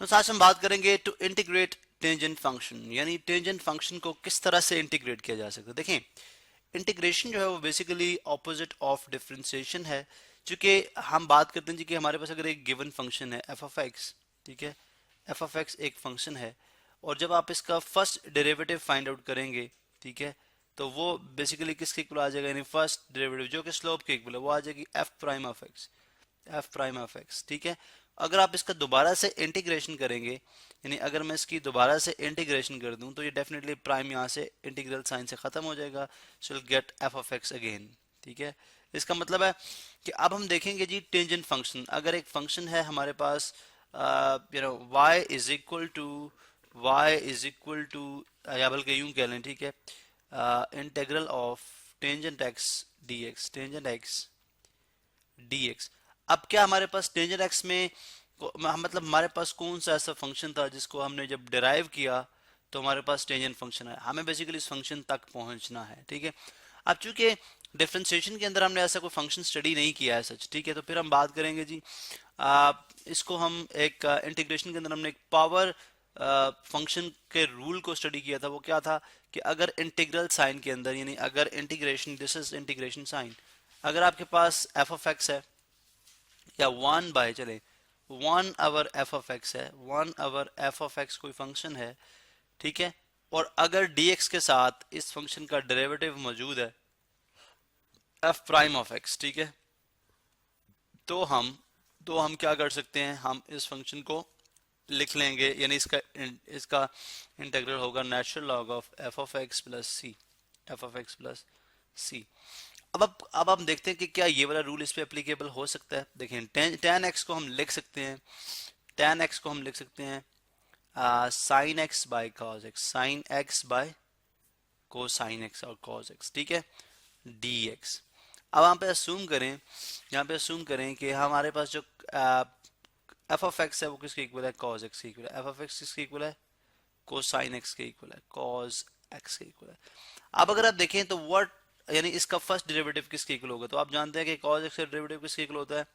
तो आज हम बात करेंगे टू इंटीग्रेट टेंजेंट फंक्शन, यानी टेंजेंट फंक्शन को किस तरह से इंटीग्रेट किया जा सकता है। देखें, इंटीग्रेशन जो है वो बेसिकली ऑपोजिट ऑफ डिफरेंशिएशन है। चूंकि हम बात करते हैं जी कि हमारे पास अगर एक गिवन फंक्शन है एफ ऑफ एक्स, ठीक है, एफ ऑफ एक्स एक फंक्शन है, और जब आप इसका फर्स्ट डेरिवेटिव फाइंड आउट करेंगे, ठीक है, तो वो बेसिकली किसके इक्वल आ जाएगा, यानी फर्स्ट डेरिवेटिव जो कि स्लोप के इक्वल है, वो आ जाएगी F prime of x, F prime of x, ठीक है। अगर आप इसका दोबारा से इंटीग्रेशन करेंगे, यानी अगर मैं इसकी दोबारा से इंटीग्रेशन कर दूं, तो ये डेफिनेटली प्राइम यहाँ से इंटीग्रल साइन से खत्म हो जाएगा, so will get F of x again, ठीक है। इसका मतलब है कि अब हम देखेंगे जी टेंजेंट फंक्शन, अगर एक फंक्शन है हमारे पास y इज इक्वल टू या बल्कि यूं कह लें, ठीक है, integral of tangent x d x, tangent x dx। अब क्या हमारे पास टेंजेंट x में मतलब हमारे पास कौन सा ऐसा फंक्शन था जिसको हमने जब डिराइव किया तो हमारे पास टेंजेंट फंक्शन है, हमें बेसिकली इस फंक्शन तक पहुंचना है, ठीक है। अब चूंकि डिफरेंशिएशन के अंदर हमने ऐसा कोई फंक्शन स्टडी नहीं किया है सच, ठीक है, तो फिर हम बात करेंगे जी इसको हम एक इंटीग्रेशन के अंदर हमने एक पावर फंक्शन के रूल को स्टडी किया था। वो क्या था कि अगर इंटीग्रल साइन के अंदर, यानी अगर integration, this is integration sine, अगर आपके पास एफ ऑफ एक्स है या वन बाय चले one over f of x है, one over f of x कोई फंक्शन है, ठीक है, और अगर dx के साथ इस फंक्शन का डेरिवेटिव मौजूद है एफ प्राइम ऑफ एक्स, ठीक है, तो हम क्या कर सकते हैं, हम इस फंक्शन को लिख लेंगे, यानी इसका इसका इंटीग्रल होगा natural log of f of x plus c, f of x plus c. अब हम देखते हैं कि क्या ये वाला रूल इस पे एप्लीकेबल हो सकता है। देखें, tan x को हम लिख सकते हैं, tan x को हम लिख सकते हैं sine x by cos x, sine x by cosine x और कॉस एक्स, ठीक है, dx। अब यहाँ पे असूम करें कि हमारे पास जो एफ ऑफ एक्स है वो किसके इक्वल है, कॉस एक्स के इक्वल है। एफ ऑफ एक्स किसके इक्वल है, कोसाइन एक्स के इक्वल है, कॉस एक्स के इक्वल है। अब अगर आप देखें तो व्हाट, यानी इसका फर्स्ट डेरिवेटिव किसके इक्वल होगा, तो आप जानते हैं कि cos x का डेरिवेटिव किसके इक्वल होता है,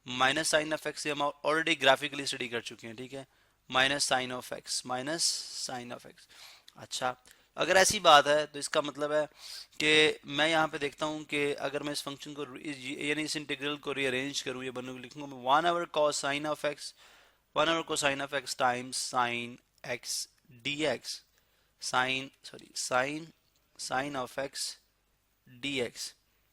माइनस साइन ऑफ एक्स, हम ऑलरेडी ग्राफिकली स्टडी कर चुके हैं, ठीक है, minus sine of x, minus sine of x. अच्छा, अगर ऐसी बात है तो इसका मतलब है कि मैं यहाँ पे देखता हूँ कि अगर मैं इस फंक्शन को यानी इस इंटीग्रल को रीअरेंज करूँ, ये बनने को लिखूंगा मैं one over cos sine of x, one over cosine of x times sine x d x, sine of x dx,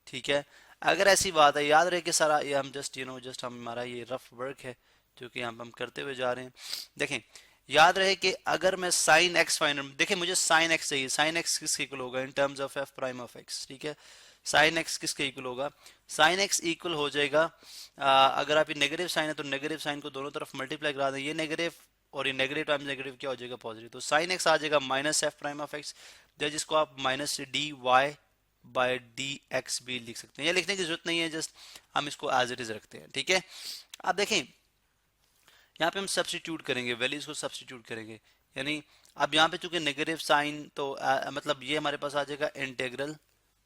ठीक है। अगर ऐसी बात है, याद रहे कि सारा ये हम जस्ट हमारा ये रफ वर्क है जो कि यहाँ पे हम करते हुए जा रहे हैं। देखें, याद रहे कि अगर मैं साइन एक्स फाइनल, देखें मुझे साइन एक्स चाहिए, साइन एक्स किसके इक्वल होगा in terms of F prime of x, ठीक है, साइन एक्स किसके इक्वल होगा, साइन एक्स इक्वल हो जाएगा अगर आप ये नेगेटिव साइन है तो नेगेटिव साइन को दोनों तरफ मल्टीप्लाई करा दें, ये नेगेटिव और ये नेगेटिव टाइम्स नेगेटिव क्या हो जाएगा, पॉजिटिव, तो साइन एक्स आ जाएगा minus f prime of x, जिसको आप minus d y by d x भी लिख सकते हैं, या लिखने की जरूरत नहीं है, जस्ट हम इसको एज इट इज रखते हैं, ठीक है। अब देखें यहाँ पे हम सब्स्टिट्यूट करेंगे, वैल्यूज को सब्स्टिट्यूट करेंगे, यानी अब यहाँ पे चूंकि नेगेटिव साइन तो मतलब ये हमारे पास आ जाएगा integral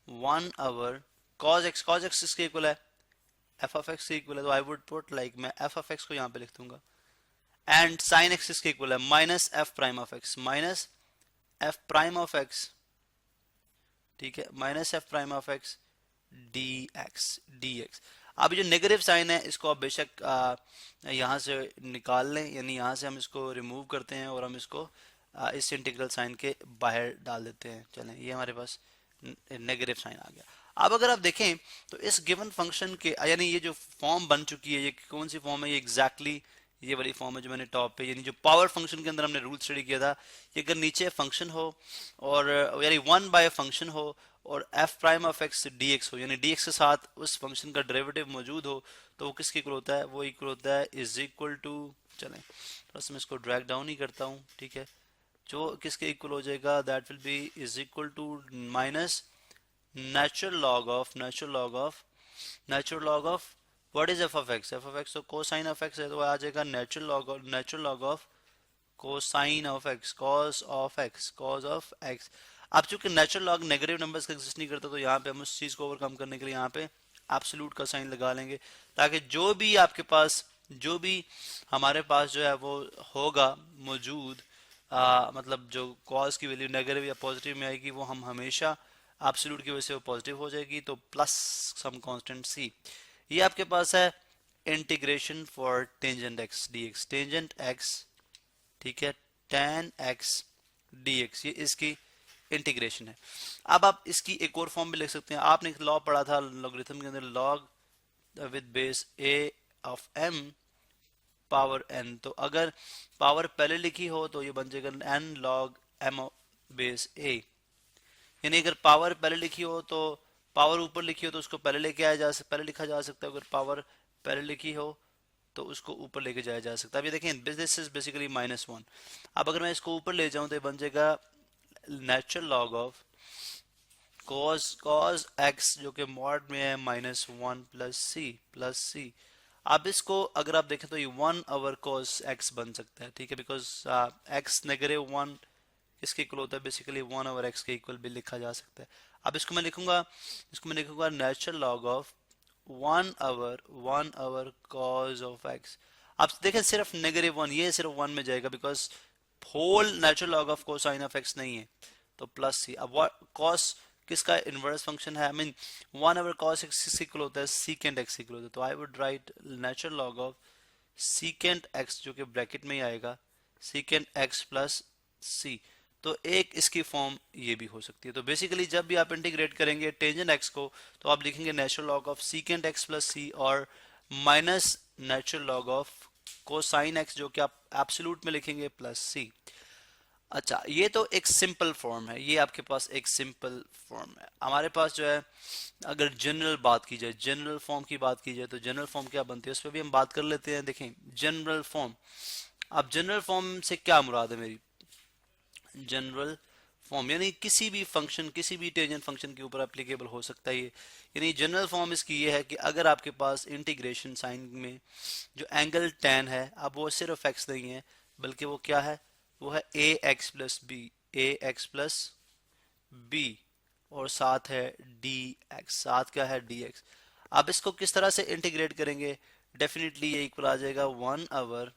one hour cos x किसके इक्वल है, एफ ऑफ एक्स के इक्वल है, तो आई वुड पुट लाइक मैं एफ ऑफ एक्स को यहाँ पे लिख दूंगा, एंड साइन एक्स किसके इक्वल है, minus f prime of x, minus f prime of x, ठीक है, minus f prime of x d x. अब जो नेगेटिव साइन है इसको आप बेशक यहाँ से निकाल लें, यानी यहाँ से हम इसको रिमूव करते हैं और हम इसको इस इंटीग्रल साइन के बाहर डाल देते हैं। चलें, ये हमारे पास नेगेटिव साइन आ गया। अब अगर आप देखें तो इस गिवन फंक्शन के, यानी ये जो फॉर्म बन चुकी है, ये कौन सी फॉर्म है, ये एग्जैक्टली ये वाली फॉर्म है जो मैंने टॉप पे, यानी जो पावर फंक्शन के अंदर हमने रूल स्टडी किया था कि अगर नीचे फंक्शन हो और यानी वन बाय फंक्शन हो और F prime of x d x हो, यानी डी एक्स के साथ उस फंक्शन का डेरिवेटिव मौजूद हो, तो वो किसके इक्वल होता है, वो इक्वल होता है इज इक्वल टू, चलें थोड़ा सा मैं इसको ड्रैग डाउन ही करता हूँ, ठीक है, जो किसके इक्वल हो जाएगा, that will be is equal to minus natural log of what is f of x, f of x तो कोसाइन ऑफ एक्स है, तो आ जाएगा natural log of cosine of x, cos of x. अब चूंकि natural log negative numbers का exist नहीं करता, तो यहाँ पे हम उस चीज को ओवरकम करने के लिए यहाँ पे एब्सोल्यूट का साइन लगा लेंगे, ताकि जो भी आपके पास जो भी हमारे पास जो है वो होगा मौजूद, मतलब जो कॉस की वैल्यू नेगेटिव या पॉजिटिव में आएगी वो हम हमेशा एब्सोल्यूट की वजह से वो पॉजिटिव हो जाएगी, तो प्लस सम कांस्टेंट सी। ये आपके पास है integration for tangent x d x, tangent x, ठीक है, tan x dx, ये इसकी इंटीग्रेशन है। अब आप इसकी एक और फॉर्म भी लिख सकते हैं। आपने एक लॉ पढ़ा था लॉगरिथम के अंदर, log with base a of m power n, तो अगर पावर पहले लिखी हो तो ये बन जाएगा n log m base a, यानी अगर पावर पहले लिखी हो तो पावर ऊपर लिखी हो तो उसको पहले लेके आया जा सकता, पहले लिखा जा सकता है। अगर पावर पहले लिखी हो तो उसको ऊपर लेके जाया जा सकता है। अब ये देखें, दिस इज बेसिकली -1। अब अगर मैं इसको ऊपर ले जाऊं तो ये बन जाएगा natural log of cos x जो कि मॉड में है -1 प्लस सी। अब इसको अगर आप देखें तो ये 1 cos x बन सकता है, ठीक है, बिकॉज x -1 इसके इक्वल होता है, बेसिकली 1/x के इक्वल भी लिखा जा सकता है। अब इसको मैं लिखूंगा natural log of 1/1 cos of x। अब देखें सिर्फ -1, ये सिर्फ 1 में जाएगा because whole natural log of cosine of x नहीं है, तो प्लस सी। अब cos किसका इनवर्स फंक्शन है, I mean 1/cos x equal होता है secant x इक्वल होता है, तो I would write natural log of secant x जो कि ब्रैकेट में ही आएगा secant x प्लस सी। तो एक इसकी फॉर्म ये भी हो सकती है। तो बेसिकली जब भी आप इंटीग्रेट करेंगे टेंजेंट एक्स को तो आप लिखेंगे natural log of secant x plus c और minus natural log of cosine x जो कि आप एब्सोल्यूट में लिखेंगे प्लस सी। अच्छा, ये तो एक सिंपल फॉर्म है, ये आपके पास एक सिंपल फॉर्म है। हमारे पास जो है अगर जनरल बात की जाए, जनरल फॉर्म की बात की जाए तो जनरल फॉर्म क्या बनती है उस पर भी हम बात कर लेते हैं। देखें जनरल फॉर्म, अब जनरल फॉर्म से क्या मुराद है मेरी, जनरल फॉर्म यानी किसी भी फंक्शन, किसी भी टेंजेंट फंक्शन के ऊपर एप्लीकेबल हो सकता है ये। यानी जनरल फॉर्म इसकी ये है कि अगर आपके पास इंटीग्रेशन साइन में जो एंगल tan है, अब वो सिर्फ x नहीं है बल्कि वो क्या है, वो है ax plus B, ax plus B, और साथ है dx, साथ क्या है dx। अब इसको किस तरह से इंटीग्रेट करेंगे, डेफिनेटली ये इक्वल आ जाएगा 1/,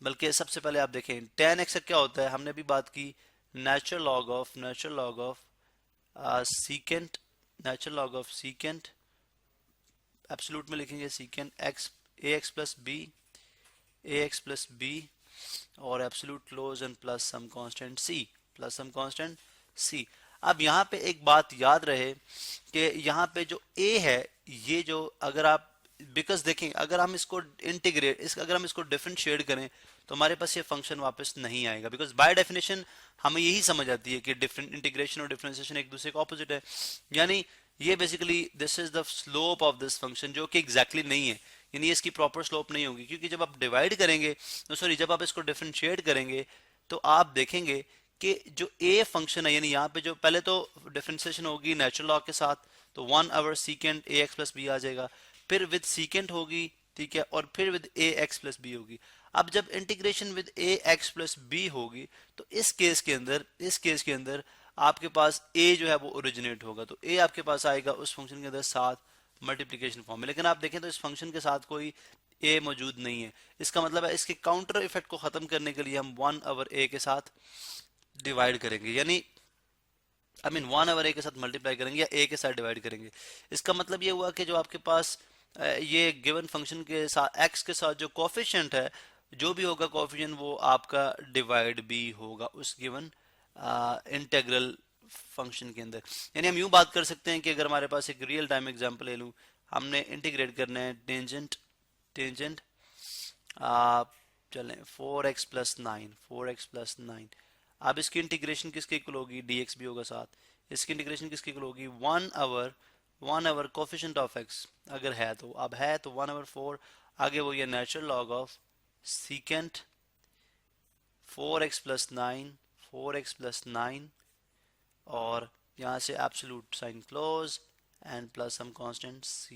बल्कि सबसे पहले आप देखें tan x क्या होता है, हमने भी बात की natural log of secant, natural log of secant, absolute में लिखेंगे secant x ax plus B और absolute close and plus some constant c। अब यहाँ पे एक बात याद रहे कि यहाँ पे जो a है, ये जो अगर आप, बिकॉज देखें अगर हम इसको अगर हम इसको डिफरेंशिएट करें तो हमारे पास ये फंक्शन वापस नहीं आएगा, बिकॉज बाय डेफिनेशन हमें यही समझ आती है कि डिफरेंट इंटीग्रेशन और डिफरेंशिएशन एक दूसरे के ऑपोजिट है। यानी ये basically this is the slope of this function जो कि एग्जैक्टली नहीं है, यानी इसकी प्रॉपर स्लोप नहीं होगी, क्योंकि जब आप डिवाइड करेंगे, सॉरी जब आप इसको डिफरेंशिएट करेंगे तो आप देखेंगे कि जो ए फंक्शन है, यानी यहाँ पे जो पहले तो डिफरेंशिएशन होगी नेचुरल लॉग के साथ, तो 1/, secant a x plus b आ जाएगा, फिर विद सीकेंट होगी, ठीक है, और फिर with a x plus b होगी। अब जब integration with a x plus b होगी तो इस केस के अंदर आपके पास a जो है वो ओरिजिनेट होगा, तो a आपके पास आएगा उस फंक्शन के अंदर साथ मल्टीप्लिकेशन फॉर्म में। लेकिन आप देखें तो इस फंक्शन के साथ कोई a मौजूद नहीं है, इसका मतलब है इसके काउंटर इफेक्ट को खत्म करने के लिए हम 1/a के साथ डिवाइड करेंगे, यानी आई मीन 1/a के साथ मल्टीप्लाई करेंगे या a के साथ डिवाइड करेंगे। इसका मतलब ये हुआ कि जो आपके पास ये गिवन फंक्शन के साथ x के साथ जो कोफिशिएंट है, जो भी होगा कोफिशिएंट वो आपका डिवाइड भी होगा उस गिवन इंटेग्रल फंक्शन के अंदर। यानी हम यूं बात कर सकते हैं कि अगर हमारे पास एक रियल टाइम एग्जांपल ले लूं, हमने इंटीग्रेट करना है टेंजेंट चलें 4x+9, अब इसकी इंटीग्रेशन किसके इक्वल होगी, dx भी होगा साथ, इसकी इंटीग्रेशन किसके इक्वल होगी 1/, कोफिशिएंट ऑफ x अगर है तो, अब है तो 1/4, आगे वो ये natural log of secant 4x+9 और यहाँ से absolute sign close and plus some constant c।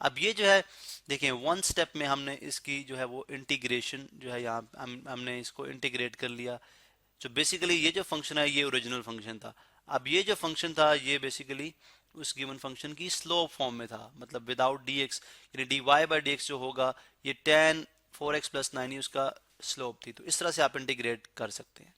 अब ये जो है देखें वन स्टेप में हमने इसकी जो है वो इंटीग्रेशन जो है यहाँ हमने इसको इंटीग्रेट कर लिया। जो बेसिकली ये जो फंक्शन है ये ओरिजिनल फंक्शन था, अब ये जो फंक्शन था ये बेसिकली उस गिवन फंक्शन की स्लोप फॉर्म में था, मतलब विदाउट dx, यानी dy/dx जो होगा ये tan 4x प्लस 9 ही उसका स्लोप थी। तो इस तरह से आप इंटीग्रेट कर सकते हैं।